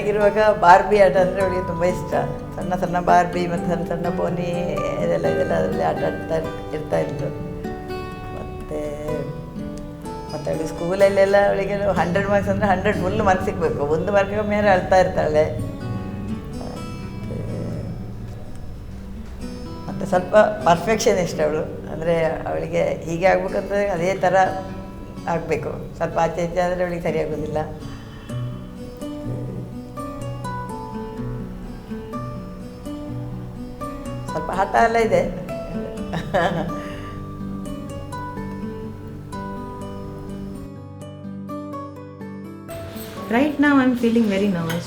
ಸಣ್ಣಗಿರುವಾಗ Barbie ಆಟ ಅಂದರೆ ಅವಳಿಗೆ ತುಂಬ ಇಷ್ಟ. ಸಣ್ಣ ಸಣ್ಣ ಬಾರ್ಬಿ ಮತ್ತು ಸಣ್ಣ ಸಣ್ಣ ಪೋನಿ ಇದೆಲ್ಲ ಅದರಲ್ಲಿ ಆಟ ಆಡ್ತಾ ಇರ್ತಾಯಿತ್ತು. ಮತ್ತು ಅವಳಿಗೆ ಸ್ಕೂಲಲ್ಲೆಲ್ಲ ಅವಳಿಗೆ 100 ಮಾರ್ಕ್ಸ್ ಅಂದರೆ 100 ಫುಲ್ ಮಾರ್ಕ್ಸ್ ಸಿಗಬೇಕು. 1 ಮಾರ್ಕಿಗೆ ಮೇಲೆ ಅಳ್ತಾ ಇರ್ತಾಳೆ. ಮತ್ತು ಸ್ವಲ್ಪ ಪರ್ಫೆಕ್ಷನಿಸ್ಟ್ ಅವಳು. ಅಂದರೆ ಅವಳಿಗೆ ಹೀಗೆ ಆಗ್ಬೇಕಂದ್ರೆ ಅದೇ ಥರ ಆಗಬೇಕು. ಸ್ವಲ್ಪ ಆಚೆ ಈಚೆ ಆದರೆ ಅವಳಿಗೆ ಸರಿಯಾಗೋದಿಲ್ಲ. ಸ್ವಲ್ಪ ಹಠ ಎಲ್ಲ ಇದೆ. Right now I'm feeling very nervous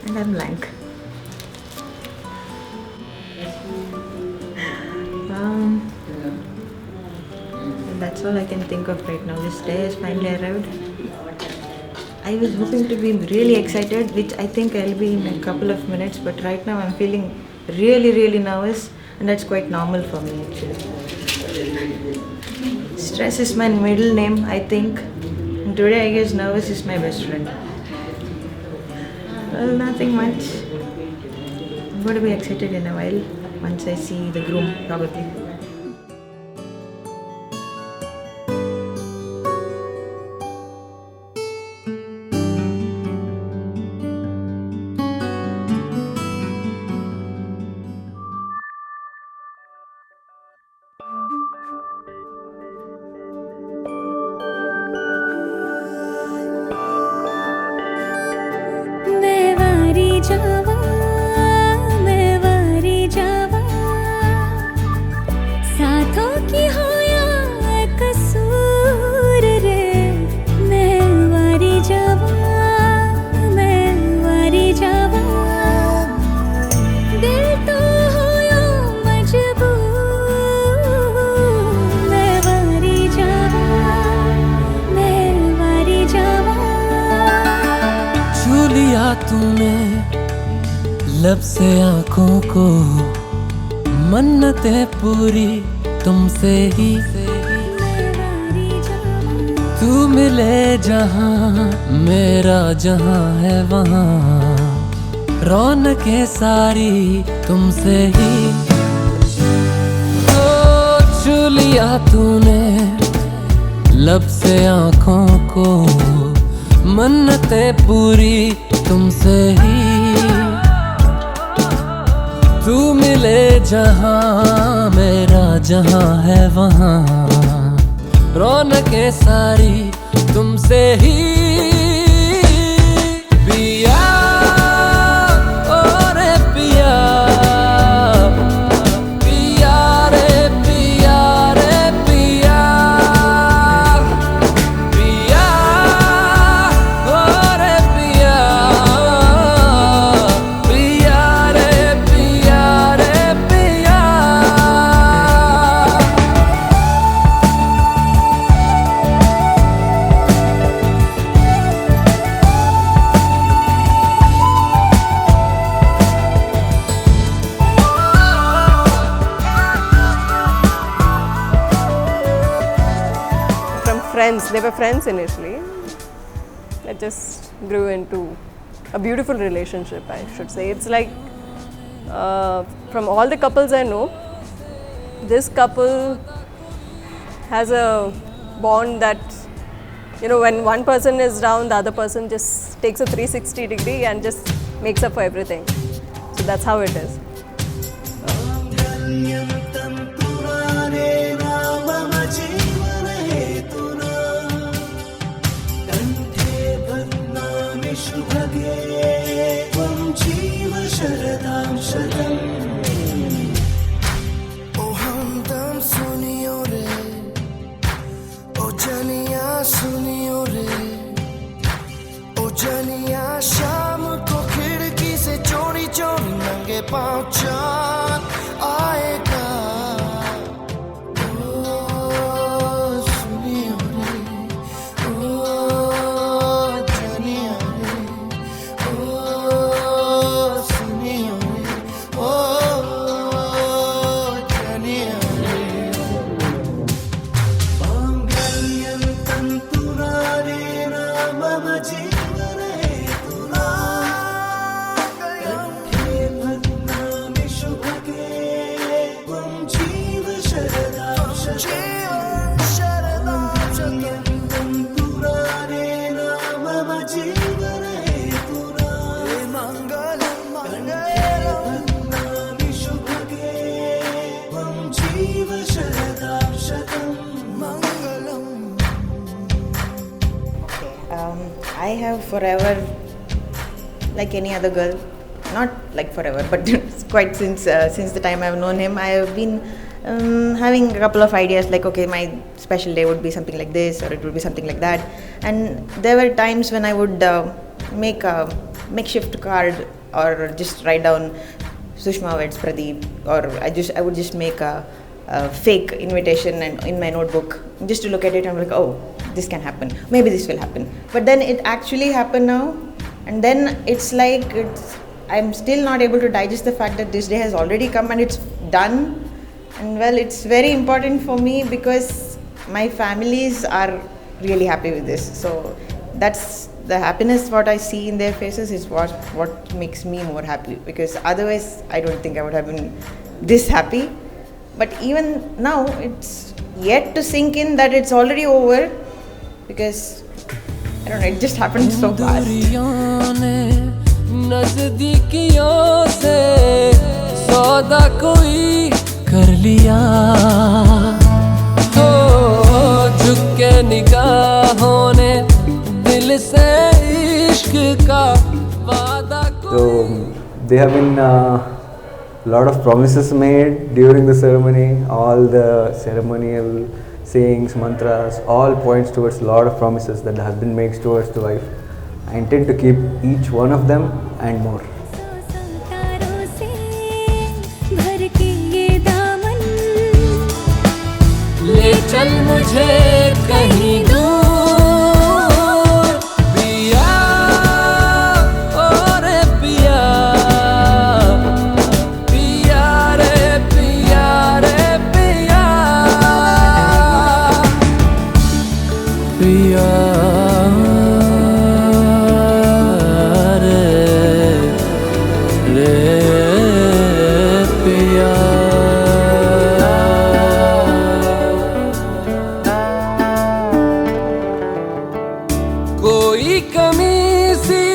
and I'm blank. That's all I can think of right now. This day has finally arrived. I was hoping to be really excited, which I think I'll be in a couple of minutes, but right now I'm feeling really nervous, and that's quite normal for me actually. Stress is my middle name, I think. And today I guess nervous is my best friend. Well, nothing much. I'm going to be excited in a while once I see the groom probably. तूने लब से आँखों को मन्नतें पूरी तुमसे ही। तू मिले जहाँ मेरा जहाँ है वहाँ रौनकें सारी तुमसे ही। ओ छू लिया तूने लब से आँखों को मन्नतें पूरी तुमसे ही। तू मिले जहाँ मेरा जहाँ है वहाँ रौनकें सारी तुमसे ही। पिया ओ रे पिया, पिया रे पिया रे पिया, पिया ओ रे पिया, पिया रे पिया रे पिया। From friends, they were friends initially. It just grew into a beautiful relationship, I should say. It's like from all the couples I know, this couple has a bond that, you know, when one person is down, the other person just takes a 360 degree and just makes up for everything. So that's how it is. शाम को खिड़की से चोरी चोरी नंगे पाँव चाँद आएगा। have forever, like any other girl, not like forever, but quite since the time I've known him, I have been having a couple of ideas like, okay, my special day would be something like this, or it would be something like that. And there were times when I would make a makeshift card or just write down Sushma weds Pradeep, or I would just make a fake invitation and in my notebook just to look at it and be like, oh, this can happen, maybe this will happen. But then it actually happened now, and then it's like I'm still not able to digest the fact that this day has already come and it's done. And well, it's very important for me because my families are really happy with this. So that's the happiness what I see in their faces is what makes me more happy, because otherwise I don't think I would have been this happy. But even now it's yet to sink in that it's already over, because I don't know, it just happened so fast. नजदीकियों से सौदा कोई कर लिया हो, झुक के निगाहों ने दिल से इश्क का वादा So there have been a lot of promises made during the ceremony. All the ceremonial sayings, mantras, all points towards a lot of promises that the husband makes towards the wife. I intend to keep each one of them and more. ले चल मुझे कहीं दूर पिया, ओ रे पिया, पिया रे पिया रे पिया, पिया कोई कमी सी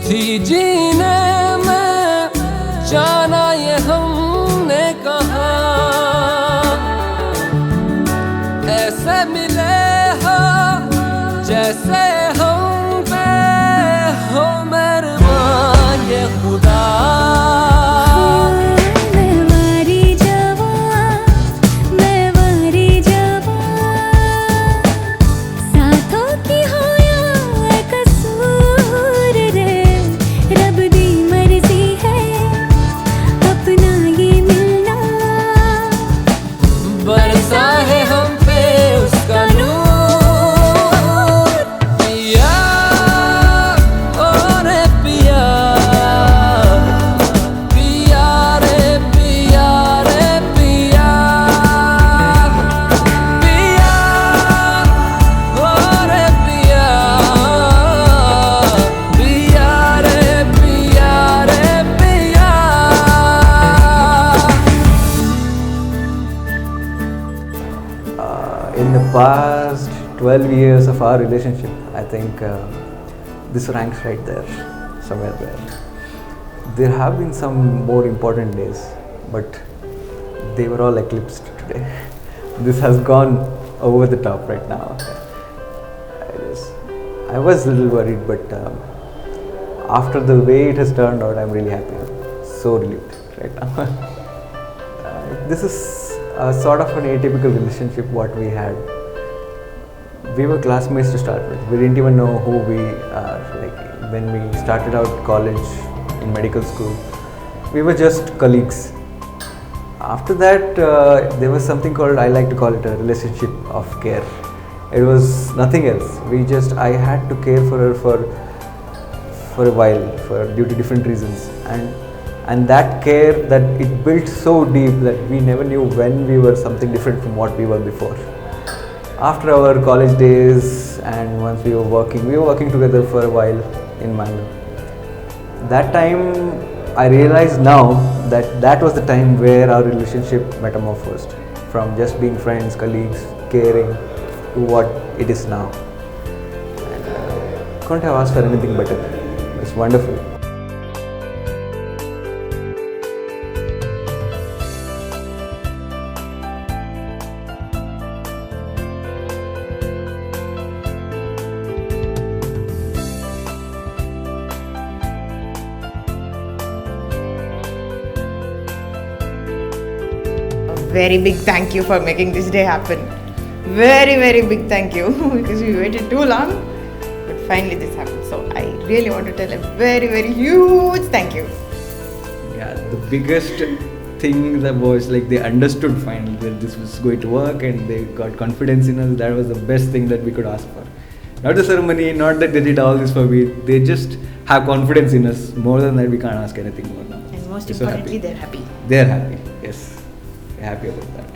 थी जीने में, जाना ये हमने कहा, ऐसे मिले हो जैसे हम पे हो मेहरबान ये खुदा। बरसा है हम पे उसका नूर, पिया ओ रे पिया, पिया रे पिया रे पिया, पिया ओ रे पिया, पिया रे पिया रे पिया। In the past 12 years of our relationship, I think this ranks right there, somewhere there. There have been some more important days, but they were all eclipsed today. This has gone over the top right now. I was a little worried, but after the way it has turned out, I'm really happy. So relieved right now. This is a sort of an atypical relationship what we had. We were classmates to start with. We didn't even know who we are. Like when we started out college in medical school, we were just colleagues. After that, there was something called, I like to call it a relationship of care. It was nothing else. I had to care for her for a while, due to different reasons. And that care, that it built so deep that we never knew when we were something different from what we were before. After our college days and once we were working together for a while in Mangalore. That time I realized now that was the time where our relationship metamorphosed from just being friends, colleagues, caring to what it is now. And couldn't have asked for anything better. It's wonderful. very big thank you for making this day happen. Very, very big thank you because we waited too long, but finally this happened. So I really want to tell a very, very huge thank you. Yeah, the biggest thing that was like they understood finally that this was going to work and they got confidence in us. That was the best thing that we could ask for. Not the ceremony, not that they did all this for me. They just have confidence in us. More than that, we can't ask anything more now. And most We're so importantly, happy. they're happy. They're happy. Yes, we're happy about that.